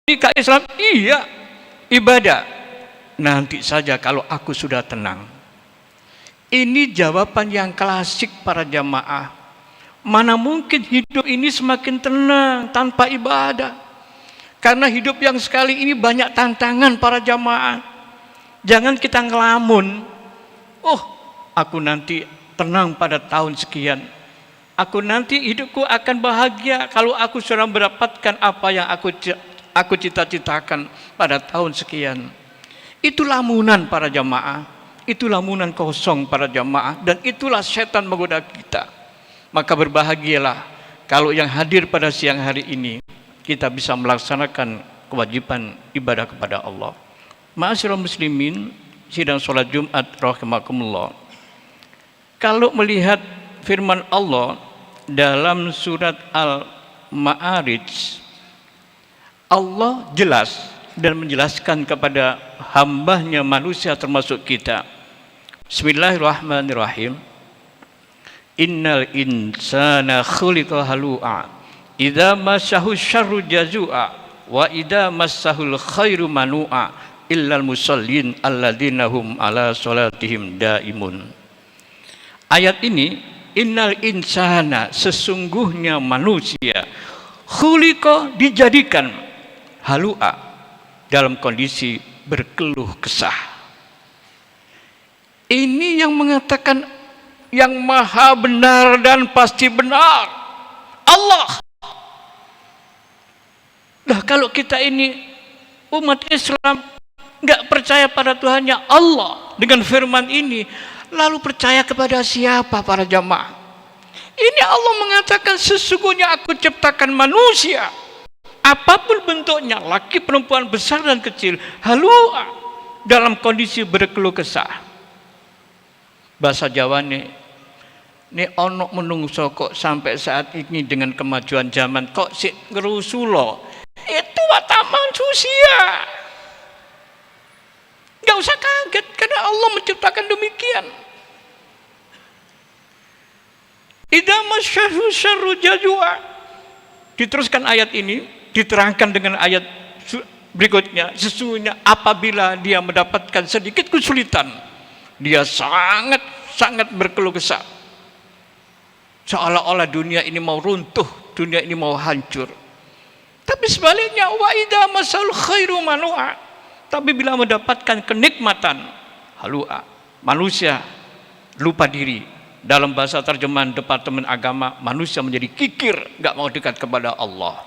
nikah Islam? Iya, ibadah. Nanti saja kalau aku sudah tenang. Ini jawaban yang klasik para jamaah. Mana mungkin hidup ini semakin tenang tanpa ibadah? Karena hidup yang sekali ini banyak tantangan para jamaah. Jangan kita ngelamun. Oh, aku nanti tenang pada tahun sekian. Aku nanti hidupku akan bahagia kalau aku sudah mendapatkan apa yang aku cita-citakan pada tahun sekian. Itu lamunan para jamaah. Itu lamunan kosong para jamaah. Dan itulah setan menggoda kita. Maka berbahagialah kalau yang hadir pada siang hari ini kita bisa melaksanakan kewajiban ibadah kepada Allah. Ma'asyiral muslimin, sidang sholat Jumat rahimakumullah. Kalau melihat firman Allah dalam surat Al-Ma'arij, Allah jelas dan menjelaskan kepada hambanya manusia termasuk kita. Bismillahirrahmanirrahim. Innal insana khuliqa halu'a idza massahu syarru jazua wa idza massahul khairu manu'a illal musallin alladzina hum ala salatihim daimun. Ayat ini, innal insana, sesungguhnya manusia, khuliqa, dijadikan, halu'a, dalam kondisi berkeluh kesah. Ini yang mengatakan yang maha benar dan pasti benar, Allah. Nah, kalau kita ini umat Islam nggak percaya pada Tuhannya Allah dengan firman ini, lalu percaya kepada siapa para jamaah? Ini Allah mengatakan sesungguhnya aku ciptakan manusia apapun bentuknya, laki perempuan besar dan kecil, halu'a, dalam kondisi berkeluh kesah. Bahasa Jawa nih ono menungso kok sampai saat ini dengan kemajuan zaman kok si ngerusulo. Itu watak manusia. Gak usah kaget karena Allah menciptakan demikian. Idza masyahu syarru jazua. Diteruskan ayat ini, diterangkan dengan ayat berikutnya. Sesungguhnya apabila dia mendapatkan sedikit kesulitan, dia sangat berkeluh kesah. Seolah-olah dunia ini mau runtuh, dunia ini mau hancur. Tapi sebaliknya, wa idza masal khairu manu'a. Tapi bila mendapatkan kenikmatan, halu'a, manusia lupa diri. Dalam bahasa terjemahan Departemen Agama, manusia menjadi kikir, enggak mau dekat kepada Allah.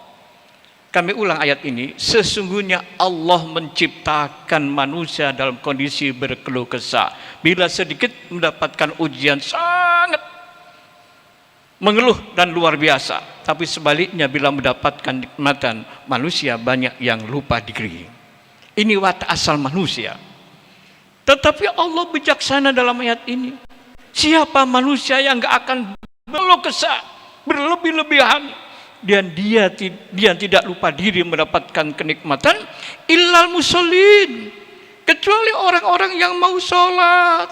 Kami ulang ayat ini, sesungguhnya Allah menciptakan manusia dalam kondisi berkeluh kesah. Bila sedikit mendapatkan ujian sangat mengeluh dan luar biasa. Tapi sebaliknya bila mendapatkan nikmatan, manusia banyak yang lupa diri. Ini watak asal manusia. Tetapi Allah bijaksana dalam ayat ini. Siapa manusia yang enggak akan berkeluh kesah, berlebih-lebihan, dan dia tidak lupa diri mendapatkan kenikmatan, illal musallin, kecuali orang-orang yang mau sholat.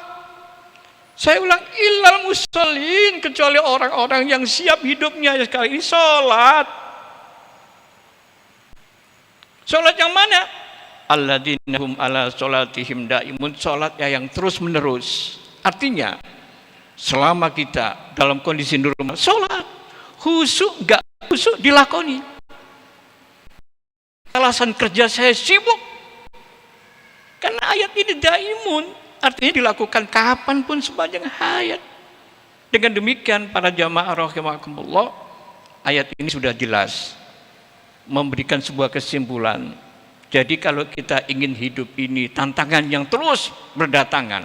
Saya ulang, illal musallin, kecuali orang-orang yang siap hidupnya sekali ini sholat. Sholat yang mana? Alladzina hum ala sholatihim daimun, sholat yang terus menerus. Artinya selama kita dalam kondisi normal sholat, khusyuk enggak khusyuk dilakoni. Alasan kerja saya sibuk, karena ayat ini daimun, artinya dilakukan kapanpun sepanjang hayat. Dengan demikian para jamaah rahimakumullah, ayat ini sudah jelas memberikan sebuah kesimpulan. Jadi kalau kita ingin hidup ini tantangan yang terus berdatangan,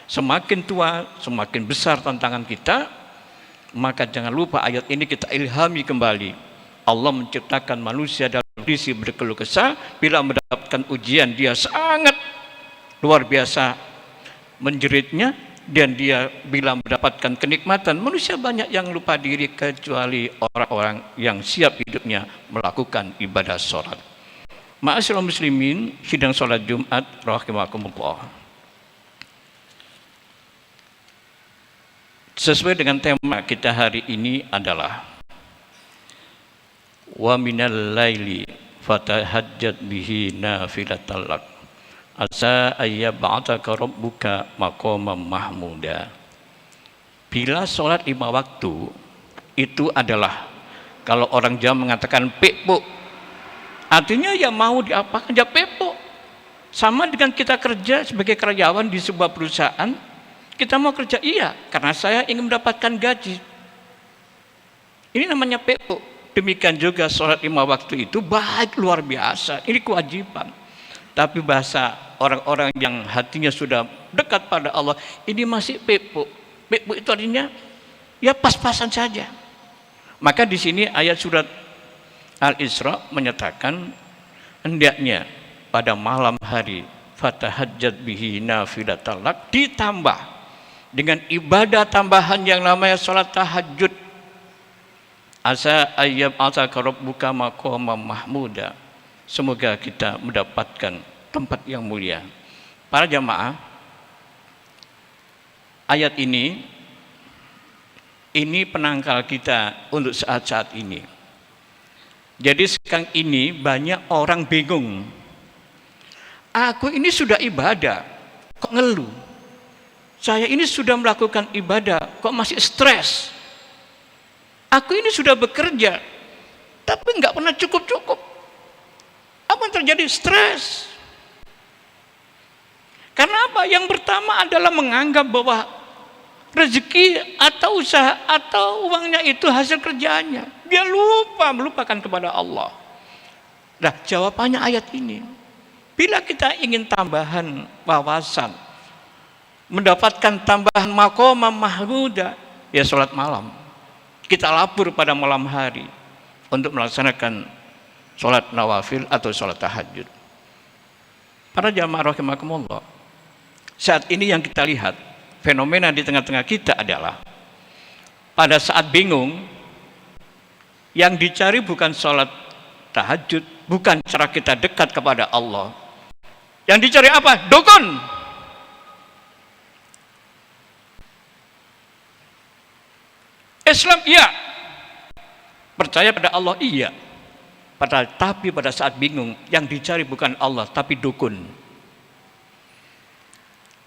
semakin tua semakin besar tantangan kita, maka jangan lupa ayat ini kita ilhami kembali. Allah menciptakan manusia dalam kondisi berkeluh kesah. Bila mendapatkan ujian, dia sangat luar biasa menjeritnya, dan dia bila mendapatkan kenikmatan, manusia banyak yang lupa diri kecuali orang-orang yang siap hidupnya melakukan ibadah sholat. Ma'asyiral muslimin, sidang sholat Jumat rahimakumullah. Sesuai dengan tema kita hari ini adalah wa minal laili fatahajjat bihi nafilatan lak asa ayyab'ataka rabbuka maqaman mahmuda. Bila sholat 5 waktu itu adalah, kalau orang Jawa mengatakan pepo, artinya ya mau diapakan ya pepo. Sama dengan kita kerja sebagai karyawan di sebuah perusahaan, kita mau kerja iya karena saya ingin mendapatkan gaji. Ini namanya pepo. Demikian juga sholat 5 waktu itu baik luar biasa, ini kewajiban. Tapi bahasa orang-orang yang hatinya sudah dekat pada Allah, ini masih pepo. Pepo itu artinya ya pas-pasan saja. Maka di sini ayat surat Al-Isra menyatakan hendaknya pada malam hari fatahajjat bihi nafilatan lak, ditambah dengan ibadah tambahan yang namanya sholat tahajud. Asa ayyab'ataka rabbuka maqaman mahmuda. Semoga kita mendapatkan tempat yang mulia. Para jamaah, ayat ini penangkal kita untuk saat-saat ini. Jadi sekarang ini banyak orang bingung. Aku ini sudah ibadah, kok ngeluh? Saya ini sudah melakukan ibadah, kok masih stres? Aku ini sudah bekerja, tapi nggak pernah cukup-cukup. Apa yang terjadi? Stres. Karena apa? Yang pertama adalah menganggap bahwa rezeki atau usaha atau uangnya itu hasil kerjanya. Dia melupakan kepada Allah. Nah, jawabannya ayat ini. Bila kita ingin tambahan wawasan, mendapatkan tambahan maqaman mahmuda, ya sholat malam. Kita lapor pada malam hari untuk melaksanakan sholat nawafil atau sholat tahajud. Para jamaah rahimakumullah, saat ini yang kita lihat, fenomena di tengah-tengah kita adalah pada saat bingung, yang dicari bukan sholat tahajud, bukan cara kita dekat kepada Allah. Yang dicari apa? Dukun. Islam iya, percaya pada Allah iya. Padahal tapi pada saat bingung, yang dicari bukan Allah tapi dukun.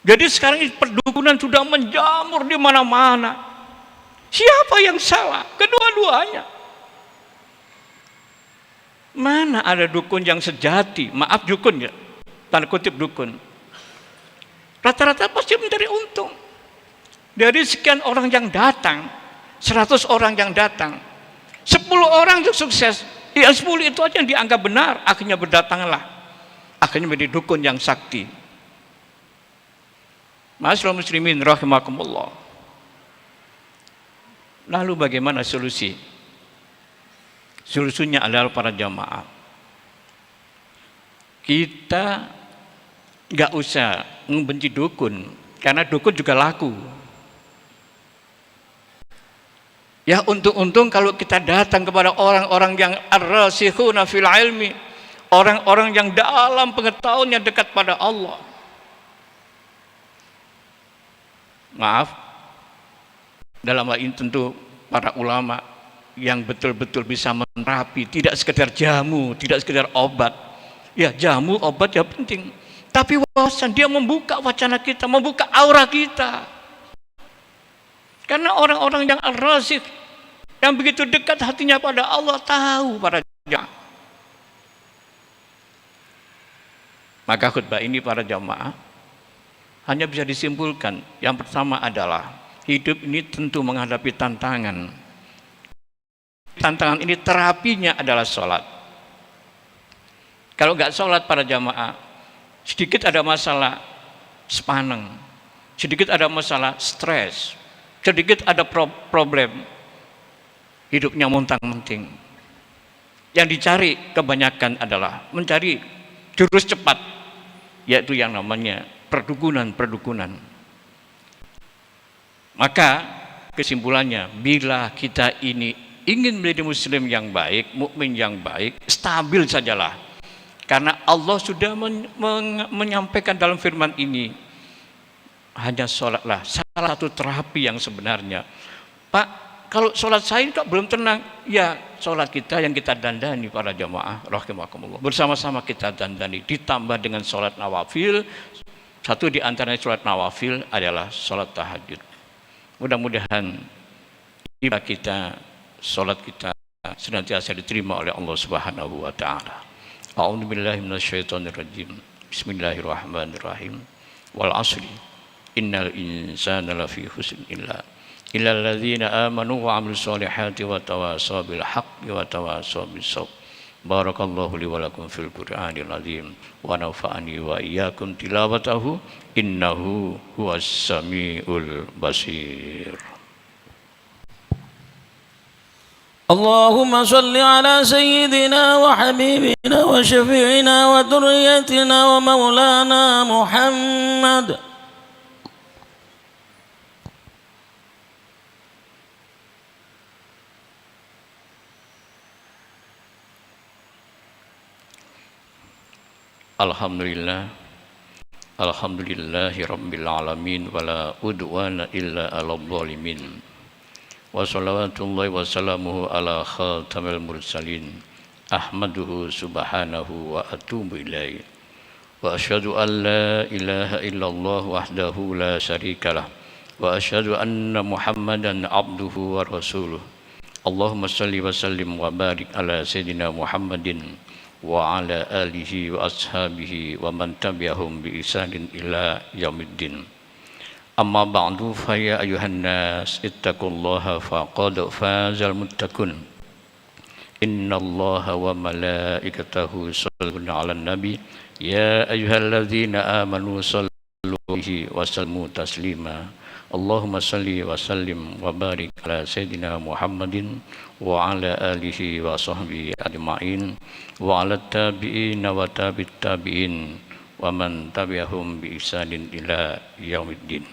Jadi sekarang perdukunan sudah menjamur di mana-mana. Siapa yang salah? Kedua-duanya. Mana ada dukun yang sejati? Maaf dukun ya, tanda kutip dukun. Rata-rata pasti mencari untung. Dari sekian orang yang datang, 100 orang yang datang, 10 orang yang sukses, ya 10 itu aja yang dianggap benar, akhirnya berdatanglah, akhirnya menjadi dukun yang sakti. Ma'asyiral muslimin rahimakumullah. Lalu bagaimana solusi? Solusinya adalah para jamaah, kita nggak usah membenci dukun, karena dukun juga laku. Ya untung-untung kalau kita datang kepada orang-orang yang ar-rasikhuna fil ilmi, orang-orang yang dalam pengetahuannya dekat pada Allah. Maaf, dalam hal ini tentu para ulama yang betul-betul bisa menerapi, tidak sekedar jamu, tidak sekedar obat. Ya jamu, obat ya penting, tapi wawasan, dia membuka wacana kita, membuka aura kita. Karena orang-orang yang ar-rasikh, yang begitu dekat hatinya pada Allah, tahu para jamaah. Maka khutbah ini para jamaah hanya bisa disimpulkan, yang pertama adalah hidup ini tentu menghadapi tantangan. Tantangan ini terapinya adalah sholat. Kalau nggak sholat para jamaah, sedikit ada masalah sepaneng, sedikit ada masalah stres, sedikit ada problem, hidupnya montang-manting. Yang dicari kebanyakan adalah mencari jurus cepat, yaitu yang namanya perdukunan. Maka kesimpulannya, bila kita ini ingin menjadi muslim yang baik, mukmin yang baik, stabil sajalah. Karena Allah sudah menyampaikan dalam firman ini, hanya sholatlah salah satu terapi yang sebenarnya. Pak, Kalau sholat saya kok belum tenang? Ya, sholat kita yang kita dandani para jamaah rahimakumullah. Bersama-sama kita dandani, ditambah dengan sholat nawafil. Satu di antaranya sholat nawafil adalah sholat tahajud. Mudah-mudahan kita, sholat kita senantiasa diterima oleh Allah Subhanahu wa taala. A'udzubillahi minasyaitonirrajim. Bismillahirrahmanirrahim. Wal 'ashri innal insana lafi khusr illal ladzina amanu wa 'amilus solihati wa tawassaw bil haqqi wa tawassaw bis sabr. Barakallahu li wa lakum fil Qur'anil azim wa nafa'ani wa iyyakum tilawatahu innahu huwas samiul basir. اللهم صل على سيدنا وحبيبنا وشفيعنا وذريتنا ومولانا محمد. Alhamdulillah, alhamdulillahi rabbil alamin, wala udwana illa ala zalimin. Wa salawatullahi wa salamuhu ala khatamil mursalin. Ahmaduhu subhanahu wa atubu ilaih. Wa asyhadu an la ilaha illallah wahdahu la syarikalah. Wa asyhadu anna Muhammadan abduhu wa rasuluh. Allahumma salli wa sallim wa barik ala sayyidina Muhammadin wa ala alihi wa ashabihi wa man tabi'ahum bi ihsanin ila yaumiddin. Amma ba'du, fa ya ayuhan nas ittaqullaha faqad fazal muttaqun. Innallaha wa malaikatahu yusholluna 'alan nabi ya ayyuhalladzina amanu shallu 'alaihi wa sallimu taslima. Allahumma salli wa sallim wa barik ala sayyidina Muhammadin wa ala alihi wa sahbihi ajma'in wa ala tabi'in wa tabi'it tabi'in wa man tabi'ahum bi ihsanin ila yaumiddin.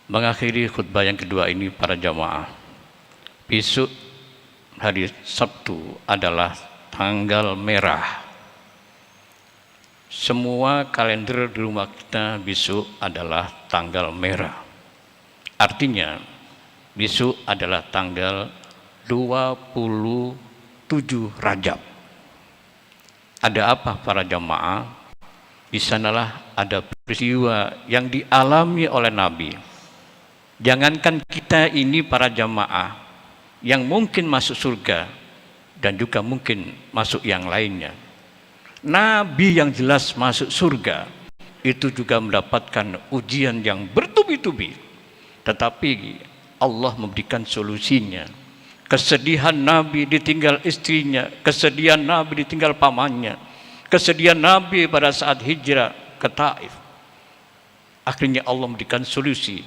Mengakhiri khutbah yang kedua ini para jamaah, besok hari Sabtu adalah tanggal merah. Semua kalender di rumah kita besok adalah tanggal merah. Artinya besok adalah tanggal 27 Rajab. Ada apa para jamaah? Di sanalah ada peristiwa yang dialami oleh Nabi. Jangankan kita ini para jamaah yang mungkin masuk surga dan juga mungkin masuk yang lainnya. Nabi yang jelas masuk surga itu juga mendapatkan ujian yang bertubi-tubi. Tetapi Allah memberikan solusinya. Kesedihan Nabi ditinggal istrinya, kesedihan Nabi ditinggal pamannya, kesedihan Nabi pada saat hijrah ke Taif. Akhirnya Allah memberikan solusi,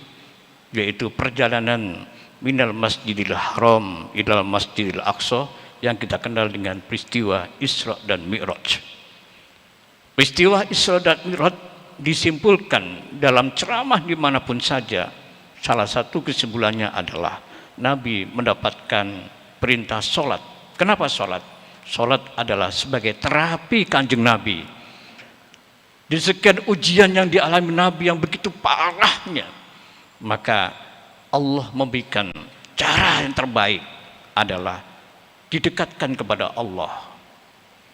yaitu perjalanan minal masjidil haram ilal masjidil aqsa yang kita kenal dengan peristiwa Isra dan Mi'raj. Peristiwa Isra dan Mi'raj disimpulkan dalam ceramah dimanapun saja. Salah satu kesimpulannya adalah Nabi mendapatkan perintah sholat. Kenapa sholat? Sholat adalah sebagai terapi kanjeng Nabi. Di sekian ujian yang dialami Nabi yang begitu parahnya, maka Allah memberikan cara yang terbaik adalah didekatkan kepada Allah,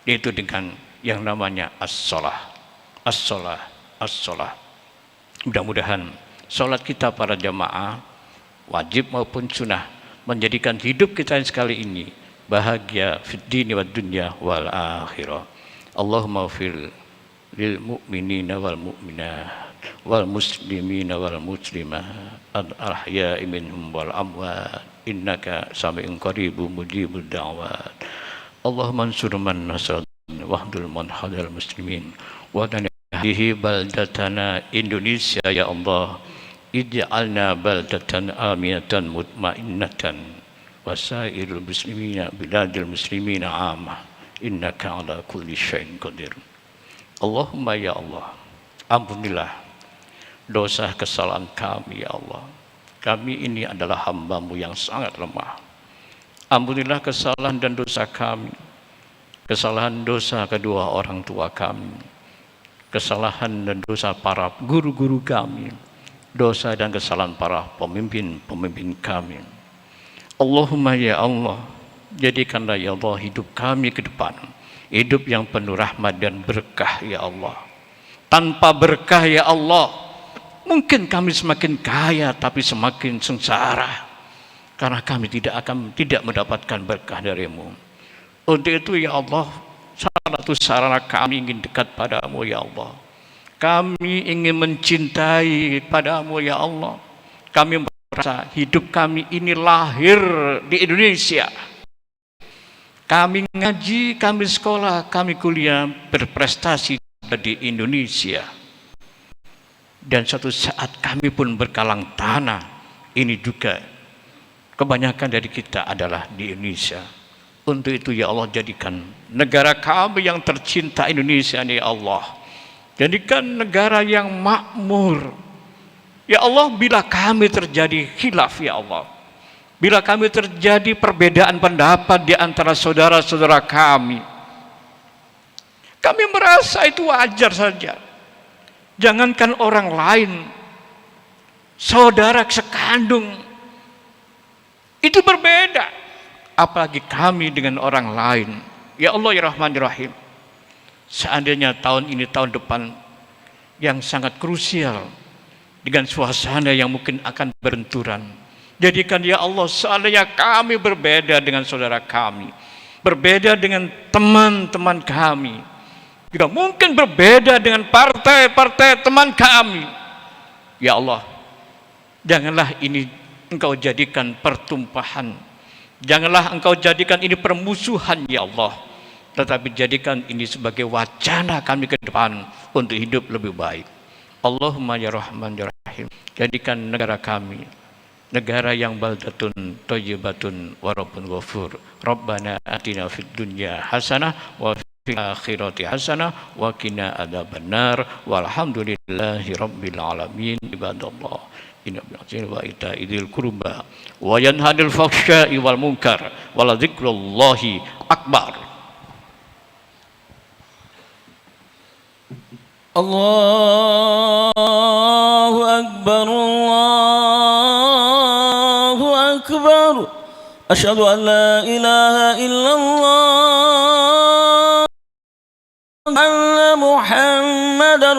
yaitu dengan yang namanya as-sholah, as-sholah, as-sholah. Mudah-mudahan sholat kita para jamaah, wajib maupun sunnah, menjadikan hidup kita yang sekali ini bahagia fid dini wad dunya wal akhirah. Allahumma fir lil mu'minina wal mu'minat wal muslimina wal muslimat al ahya'i minhum wal amwat innaka sami'un qaribun mujibud da'wat. Allahumma ansur man nasara wahdul man hadal muslimin wa tanahdihi baldatana Indonesia ya Allah. Ij'alna baldatan aminatan mutmainnatan wasairul muslimina biladil muslimina amah innaka ala kulli syai'in qadir. Allahumma ya Allah, ampunilah dosa kesalahan kami ya Allah. Kami ini adalah hamba-Mu yang sangat lemah. Ampunilah kesalahan dan dosa kami, kesalahan dosa kedua orang tua kami, kesalahan dan dosa para guru-guru kami, dosa dan kesalahan para pemimpin-pemimpin kami. Allahumma ya Allah, jadikanlah ya Allah hidup kami ke depan hidup yang penuh rahmat dan berkah ya Allah. Tanpa berkah ya Allah, mungkin kami semakin kaya tapi semakin sengsara, karena kami tidak mendapatkan berkah darimu. Untuk itu ya Allah, salah satu sarana kami ingin dekat padamu ya Allah. Kami ingin mencintai padamu ya Allah. Kami merasa hidup kami ini lahir di Indonesia. Kami ngaji, kami sekolah, kami kuliah, berprestasi di Indonesia. Dan suatu saat kami pun berkalang tanah. Ini juga kebanyakan dari kita adalah di Indonesia. Untuk itu ya Allah, jadikan negara kami yang tercinta Indonesia ini ya Allah, jadikan negara yang makmur ya Allah. Bila kami terjadi khilaf ya Allah, bila kami terjadi perbedaan pendapat di antara saudara-saudara kami merasa itu wajar saja. Jangankan orang lain, saudara sekandung itu berbeda, apalagi kami dengan orang lain. Ya Allah ya Rahman ya Rahim, seandainya tahun ini tahun depan yang sangat krusial dengan suasana yang mungkin akan berbenturan, jadikan ya Allah, seandainya kami berbeda dengan saudara kami, berbeda dengan teman-teman kami, juga mungkin berbeda dengan partai-partai teman kami, ya Allah, janganlah ini Engkau jadikan pertumpahan, janganlah Engkau jadikan ini permusuhan ya Allah, tetapi jadikan ini sebagai wacana kami ke depan untuk hidup lebih baik. Allahumma ya Rahman ya Rahim, jadikan negara kami negara yang baldatun thayyibatun wa rabbun ghafur. Rabbana atina fid dunya hasanah wa fil akhirati hasanah wa qina adzabannar. Walhamdulillahi rabbil alamin. Ibadallah, inna bi'atin wa ita'idil kurba wa yanhadil fahsya'i wal munkar wa la dzikrullahi akbar. Allahu akbar, Allahu akbar. Asyhadu an la ilaha illallah anna Muhammadar